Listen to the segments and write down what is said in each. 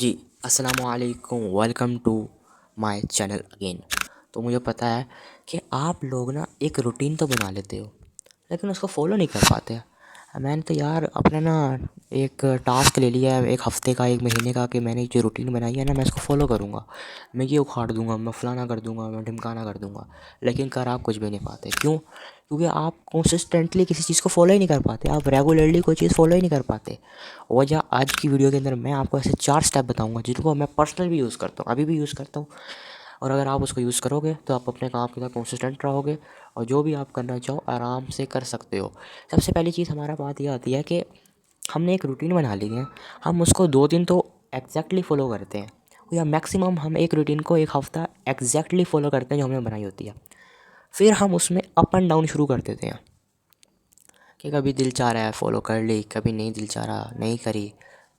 जी, अस्सलामुअलैकुम, welcome to my channel again. तो मुझे पता है कि आप लोग ना एक रूटीन तो बना लेते हो, लेकिन उसको फॉलो नहीं कर पाते। मैंने तो यार अपना ना एक टास्क ले लिया है, एक हफ्ते का, एक महीने का, कि मैंने जो रूटीन बनाई है ना, मैं इसको फॉलो करूँगा। मैं ये उखाड़ दूँगा, मैं फलाना कर दूँगा, मैं ढिमकाना कर दूँगा, लेकिन कर आप कुछ भी नहीं पाते। क्यों? क्योंकि आप कंसिस्टेंटली किसी चीज़ को फॉलो ही नहीं कर पाते, आप रेगुलरली कोई चीज़ फॉलो ही नहीं कर पाते। वजह आज की वीडियो के अंदर मैं आपको ऐसे 4 स्टेप बताऊँगा जिनको मैं पर्सनल भी यूज़ करता हूँ, अभी भी यूज़ करता हूँ। और अगर आप उसको यूज़ करोगे तो आप अपने काम के साथ कंसिस्टेंट रहोगे और जो भी आप करना चाहो आराम से कर सकते हो। सबसे पहली चीज़ हमारा बात ये आती है कि हमने एक रूटीन बना ली है, हम उसको 2 दिन तो एग्जैक्टली फ़ॉलो करते हैं, या मैक्सिमम हम एक रूटीन को 1 हफ़्ता एग्जैक्टली फ़ॉलो करते हैं जो हमने बनाई होती है। फिर हम उसमें अप एंड डाउन शुरू कर देते हैं कि कभी दिल चाह रहा है फ़ॉलो कर ली, कभी नहीं दिल चाह रहा नहीं करी।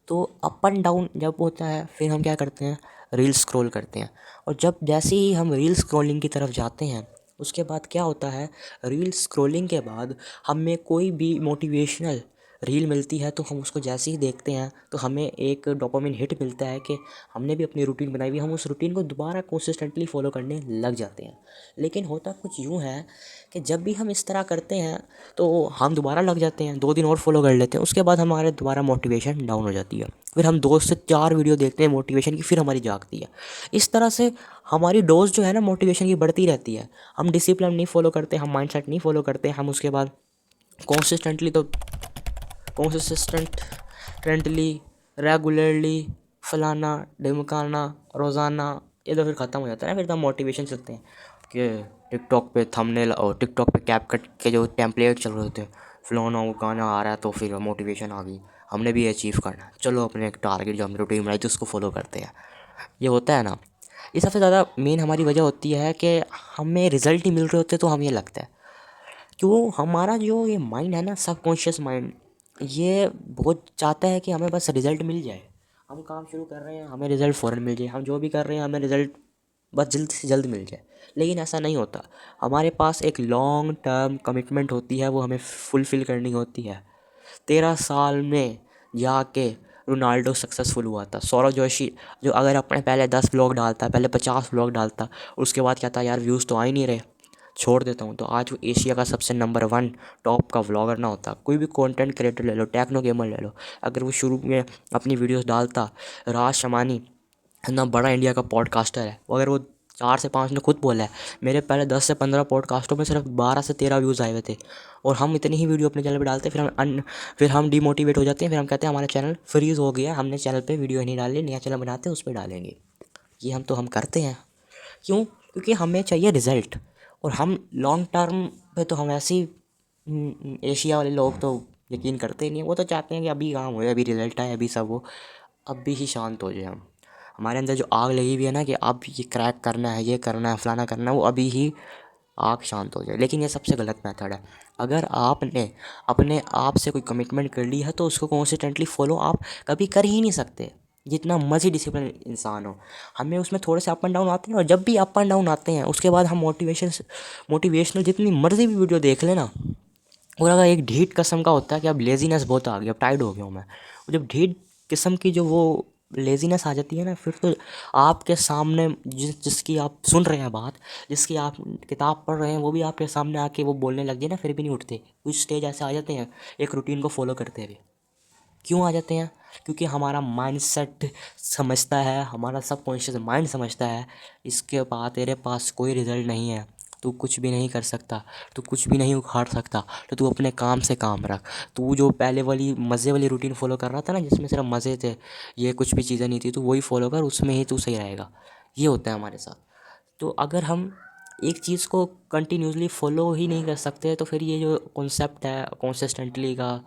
तो अप एंड डाउन जब होता है फिर हम क्या करते हैं, रील स्क्रॉल करते हैं। और जब जैसे ही हम रील स्क्रॉलिंग की तरफ जाते हैं उसके बाद क्या होता है, रील स्क्रॉलिंग के बाद हमें कोई भी मोटिवेशनल रील मिलती है तो हम उसको जैसे ही देखते हैं तो हमें एक डोपामिन हिट मिलता है कि हमने भी अपनी रूटीन बनाई हुई, हम उस रूटीन को दोबारा कंसिस्टेंटली फॉलो करने लग जाते हैं। लेकिन होता कुछ यूँ है कि जब भी हम इस तरह करते हैं तो हम दोबारा लग जाते हैं, 2 दिन और फॉलो कर लेते हैं, उसके बाद हमारे दोबारा मोटिवेशन डाउन हो जाती है। फिर हम 2 से 4 वीडियो देखते हैं मोटिवेशन की, फिर हमारी जागती है। इस तरह से हमारी डोज जो है ना मोटिवेशन की बढ़ती रहती है। हम डिसिप्लिन नहीं फॉलो करते, हम माइंडसेट नहीं फॉलो करते, हम उसके बाद कॉन्सिस्टेंटली तो कंसिस्टेंटली रेगुलरली फलाना ढिमकाना रोज़ाना, ये तो फिर ख़त्म हो जाता है ना। फिर तो हम मोटिवेशन चलते हैं कि टिकटॉक पे थंबनेल और टिकटॉक पे कैपकट के जो टेम्पलेट चल रहे होते हैं, फलाना वो गाना आ रहा है तो फिर मोटिवेशन आ गई, हमने भी अचीव करना है, चलो अपने एक टारगेट जो हमने रूटीन बनाई थी उसको फॉलो करते हैं। ये होता है ना। ये सबसे ज़्यादा मेन हमारी वजह होती है कि हमें रिजल्ट ही मिल रहे होते तो हमें ये लगता है। क्यों? हमारा जो ये माइंड है ना, सबकॉन्शियस माइंड, ये बहुत चाहता है कि हमें बस रिज़ल्ट मिल जाए। हम काम शुरू कर रहे हैं, हमें रिज़ल्ट फ़ौरन मिल जाए, हम जो भी कर रहे हैं हमें रिज़ल्ट बस जल्द से जल्द मिल जाए। लेकिन ऐसा नहीं होता। हमारे पास एक लॉन्ग टर्म कमिटमेंट होती है, वो हमें फुलफ़िल करनी होती है। 13 साल में जाके रोनाल्डो सक्सेसफुल हुआ था। सौरव जोशी जो अगर अपने पहले 10 व्लॉग डालता, पहले 50 व्लॉग डालता, उसके बाद कहता यार व्यूज़ तो आ ही नहीं रहे, छोड़ देता हूँ, तो आज वो एशिया का सबसे नंबर 1 टॉप का व्लॉगर ना होता। कोई भी कंटेंट क्रिएटर ले लो, टेक्नो गेमर ले लो, अगर वो शुरू में अपनी वीडियोस डालता, राज शमानी इतना बड़ा इंडिया का पॉडकास्टर है, अगर वो 4 से 5 ने खुद बोला है मेरे पहले 10 से 15 पॉडकास्टों में सिर्फ 12 से 13 व्यूज़ आए हुए थे, और हम इतनी ही वीडियो अपने चैनल पे डालते हैं, फिर हम डिमोटिवेट हो जाते हैं, फिर हम कहते हैं हमारा चैनल फ्रीज़ हो गया, हमने चैनल पे वीडियो नहीं डाली, नया चैनल बनाते हैं उस पर डालेंगे। ये हम करते हैं। क्यों? क्योंकि हमें चाहिए रिज़ल्ट। और हम लॉन्ग टर्म पे तो हम ऐसे ही एशिया वाले लोग तो यकीन करते ही नहीं हैं। वो तो चाहते हैं कि अभी काम हो, अभी रिज़ल्ट आए, अभी सब हो, अभी ही शांत हो जाए हम। हमारे अंदर जो आग लगी हुई है ना कि अब ये क्रैक करना है, ये करना है, फलाना करना है, वो अभी ही आग शांत हो जाए। लेकिन ये सबसे गलत मेथड है। अगर आपने अपने आप से कोई कमिटमेंट कर ली है तो उसको कॉन्सिस्टेंटली फॉलो आप कभी कर ही नहीं सकते, जितना मर्जी डिसिप्लिन इंसान हो। हमें उसमें थोड़े से अप एंड डाउन आते हैं, और जब भी अप एंड डाउन आते हैं उसके बाद हम मोटिवेशनल जितनी मर्जी भी वीडियो देख लेना, और अगर एक ढीठ किस्म का होता है कि अब लेज़ीनेस बहुत आ गई, अब टाइर्ड हो गया हूँ मैं, और जब ढीठ किस्म की जो वो लेज़ीनेस आ जाती है ना, फिर तो आपके सामने जिसकी आप सुन रहे हैं बात, जिसकी आप किताब पढ़ रहे हैं, वो भी आपके सामने आके वो बोलने लग जाए ना, फिर भी नहीं उठते। कुछ स्टेज ऐसे आ जाते हैं एक रूटीन को फॉलो करते हुए। क्यों आ जाते हैं? क्योंकि हमारा माइंडसेट समझता है, हमारा सबकॉन्शियस माइंड समझता है इसके बाद तेरे पास कोई रिजल्ट नहीं है, तू कुछ भी नहीं कर सकता, तू कुछ भी नहीं उखाड़ सकता, तो तू अपने काम से काम रख। तू जो पहले वाली मज़े वाली रूटीन फॉलो कर रहा था ना, जिसमें सिर्फ मज़े थे, ये कुछ भी चीज़ें नहीं थी, तू वही फॉलो कर, उसमें ही तू सही रहेगा। ये होता है हमारे साथ। तो अगर हम एक चीज़ को कंटिन्यूसली फॉलो ही नहीं कर सकते तो फिर ये जो कॉन्सेप्ट है कंसिस्टेंटली का,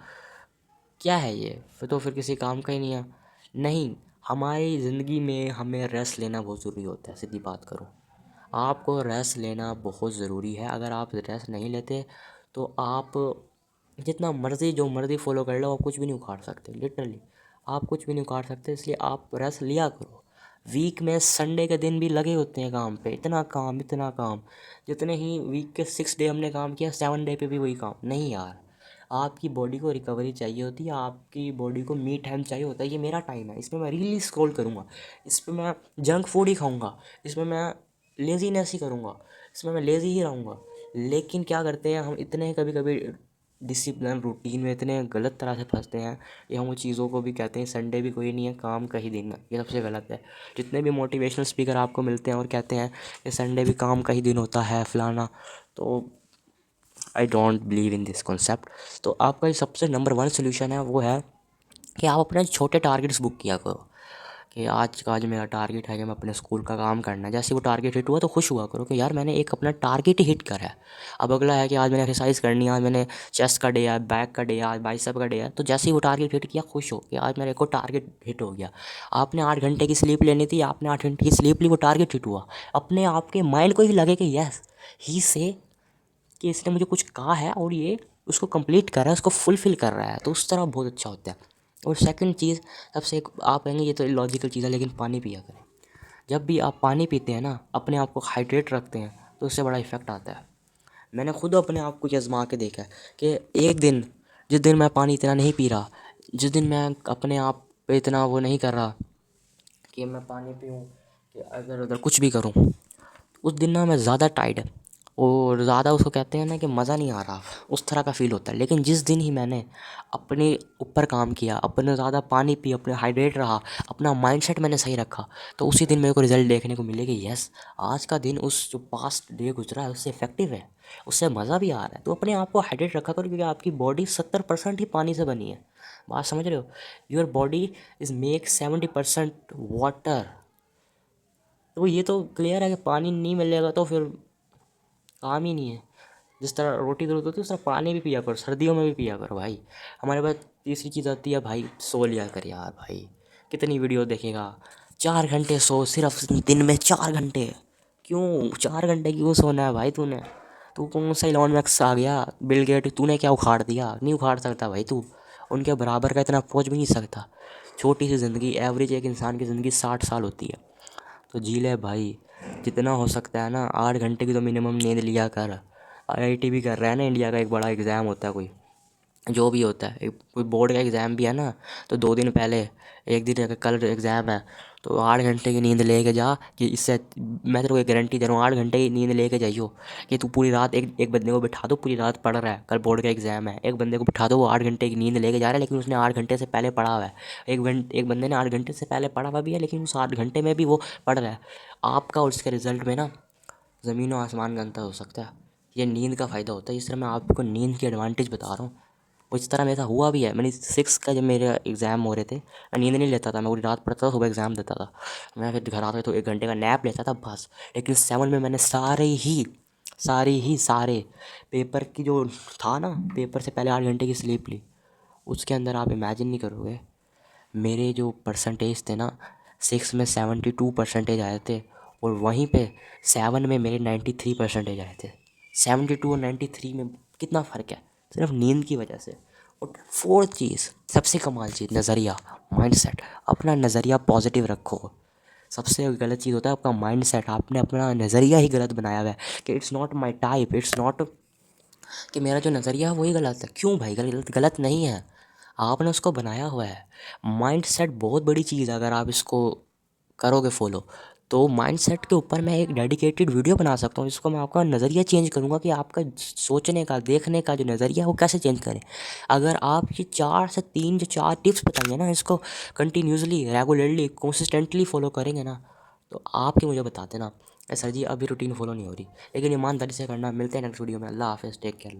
क्या है ये? फिर किसी काम का ही नहीं है। नहीं, हमारी ज़िंदगी में हमें रेस्ट लेना बहुत ज़रूरी होता है, सीधी बात करूँ। आपको रेस्ट लेना बहुत ज़रूरी है। अगर आप रेस्ट नहीं लेते तो आप जितना मर्ज़ी जो मर्ज़ी फ़ॉलो कर लो, आप कुछ भी नहीं उखाड़ सकते। लिटरली आप कुछ भी नहीं उखाड़ सकते, इसलिए आप रेस्ट लिया करो। वीक में संडे के दिन भी लगे होते हैं काम पे, इतना काम, इतना काम। जितने ही वीक के 6 डे हमने काम किया, 7 डे पे भी वही काम। नहीं यार, आपकी बॉडी को रिकवरी चाहिए होती है, आपकी बॉडी को मी टाइम चाहिए होता है। ये मेरा टाइम है, इसमें मैं रील स्क्रॉल करूँगा, इसमें मैं जंक फूड ही खाऊँगा, इसमें मैं लेज़ीनेस ही करूँगा, इसमें मैं लेज़ी ही रहूँगा। लेकिन क्या करते हैं हम, इतने कभी कभी डिसिप्लिन रूटीन में इतने गलत तरह से फंसते हैं कि हम वो चीज़ों को भी कहते हैं संडे भी कोई नहीं है, काम का ही दिन है। ये सबसे गलत है। जितने भी मोटिवेशनल स्पीकर आपको मिलते हैं और कहते हैं कि संडे भी काम का ही दिन होता है फलाना, तो I don't believe in this concept. तो आपका जो सबसे नंबर 1 सोल्यूशन है वो है कि आप अपने छोटे टारगेट्स बुक किया करो कि आज का आज मेरा टारगेट है कि मैं अपने स्कूल का काम करना है। जैसे वो टारगेट हिट हुआ तो खुश हुआ करो कि यार मैंने एक अपना टारगेट ही हिट करा है। अब अगला है कि आज मैंने एक्सरसाइज करनी है, आज मैंने चेस्ट का डे है, बैक का डे है, आज बाइसेप का डे है। तो जैसे ही वो टारगेट हिट किया खुश हो कि आज मेरे को टारगेट हिट हो गया। आपने 8 घंटे की स्लीप लेनी थी, आपने 8 घंटे की स्लीप ली, वो टारगेट हिट हुआ। अपने आपके माइंड को ही लगे कि यस ही से कि इसने मुझे कुछ कहा है और ये उसको कंप्लीट कर रहा है, उसको फुलफ़िल कर रहा है, तो उस तरह बहुत अच्छा होता है। और सेकंड चीज़ सबसे एक, आप कहेंगे ये तो लॉजिकल चीज़ है, लेकिन पानी पिया करें। जब भी आप पानी पीते हैं ना, अपने आप को हाइड्रेट रखते हैं, तो उससे बड़ा इफ़ेक्ट आता है। मैंने खुद अपने आप को आज़मा के देखा है कि एक दिन, जिस दिन मैं पानी इतना नहीं पी रहा, जिस दिन मैं अपने आप पे इतना वो नहीं कर रहा कि मैं पानी पीऊँ, कि अगर उधर कुछ भी करूँ, उस दिन ना मैं ज़्यादा टाइर्ड और ज़्यादा उसको कहते हैं ना कि मज़ा नहीं आ रहा, उस तरह का फ़ील होता है। लेकिन जिस दिन ही मैंने अपने ऊपर काम किया, अपने ज़्यादा पानी पी, अपने हाइड्रेट रहा, अपना माइंडसेट मैंने सही रखा, तो उसी दिन मेरे को रिज़ल्ट देखने को मिले कि यस आज का दिन उस जो पास्ट डे गुजरा है उससे इफेक्टिव है, उससे मज़ा भी आ रहा है। तो अपने आप को हाइड्रेट रखा करो, क्योंकि आपकी बॉडी 70% ही पानी से बनी है। बात समझ रहे हो? Your body is make 70% water. तो ये तो क्लियर है कि पानी नहीं मिलेगा तो फिर काम ही नहीं है। जिस तरह रोटी की ज़रूरत होती है उस तरह पानी भी पिया करो, सर्दियों में भी पिया करो भाई। हमारे पास तीसरी चीज़ आती है भाई, सो लिया कर यार भाई। कितनी वीडियो देखेगा? 4 घंटे सो, सिर्फ दिन में 4 घंटे। क्यों 4 घंटे क्यों सोना है भाई तूने? तू कौन सा इलॉन मस्क आ गया, बिल गेट, तूने क्या उखाड़ दिया? नहीं उखाड़ सकता भाई तू, उनके बराबर का इतना पहुंच भी नहीं सकता। छोटी सी ज़िंदगी, एवरेज एक इंसान की ज़िंदगी 60 साल होती है, तो जी ले भाई। जितना हो सकता है ना 8 घंटे की तो मिनिमम नींद लिया कर। आईआईटी भी कर रहा है ना, इंडिया का एक बड़ा एग्ज़ाम होता है कोई, जो भी होता है, एक कोई बोर्ड का एग्ज़ाम भी है ना, तो 2 दिन पहले, एक दिन अगर कल एग्ज़ाम है तो 8 घंटे की नींद लेके जा, कि इससे मैं तेरे को एक गारंटी दे रहा हूँ, 8 घंटे की नींद लेके जाइयो कि तू पूरी रात, एक एक बंदे को बिठा दो पूरी रात पढ़ रहा है, कल बोर्ड का एग्ज़ाम है, एक बंदे को बिठा दो वो 8 घंटे की नींद लेके जा रहा है, लेकिन उसने 8 घंटे से पहले पढ़ा हुआ है। एक बंदे ने 8 घंटे से पहले पढ़ा हुआ भी है, लेकिन उस 8 घंटे में भी वो पढ़ रहा है। आपका और उसके रिज़ल्ट में ना ज़मीन और आसमान का अंतर हो सकता है। ये नींद का फ़ायदा होता है, इस तरह मैं आपको नींद की एडवांटेज बता रहा हूँ। और इस तरह मेरे साथ हुआ भी है। मैंने 6 का जब मेरे एग्ज़ाम हो रहे थे, मैं नींद नहीं लेता था, मैं पूरी रात पढ़ता था, सुबह एग्ज़ाम देता था। मैं फिर घर आता तो 1 घंटे का नैप लेता था बस। लेकिन 7 में मैंने सारे पेपर की जो था ना, पेपर से पहले 8 घंटे की स्लीप ली। उसके अंदर आप इमेजिन नहीं करोगे, मेरे जो परसेंटेज थे ना, 6 में 72 परसेंटेज आए थे, और वहीं पे 7 में मेरे 93 परसेंटेज आए थे। 72 और 93 में कितना फ़र्क है, सिर्फ नींद की वजह से। और फोर्थ चीज़, सबसे कमाल चीज़, नज़रिया, माइंडसेट। अपना नज़रिया पॉजिटिव रखो। सबसे गलत चीज़ होता है आपका माइंडसेट। आपने अपना नज़रिया ही गलत बनाया हुआ है कि it's not my type, it's not, कि मेरा जो नज़रिया है वही गलत है। क्यों भाई? गलत गलत नहीं है, आपने उसको बनाया हुआ है। माइंडसेट बहुत बड़ी चीज़ है, अगर आप इसको करोगे फॉलो, तो माइंडसेट के ऊपर मैं एक डेडिकेटेड वीडियो बना सकता हूँ, जिसको मैं आपका नज़रिया चेंज करूँगा कि आपका सोचने का, देखने का जो नज़रिया है वो कैसे चेंज करें। अगर आप ये 4 टिप्स बताइए ना, इसको कंटिन्यूसली, रेगुलरली, कंसिस्टेंटली फॉलो करेंगे ना, तो आपके मुझे बताते ना सर जी अभी रूटीन फॉलो नहीं हो रही, लेकिन ईमानदारी से करना। मिलते हैं नेक्स्ट वीडियो में। अल्लाह हाफ़िज़, टेक केयर।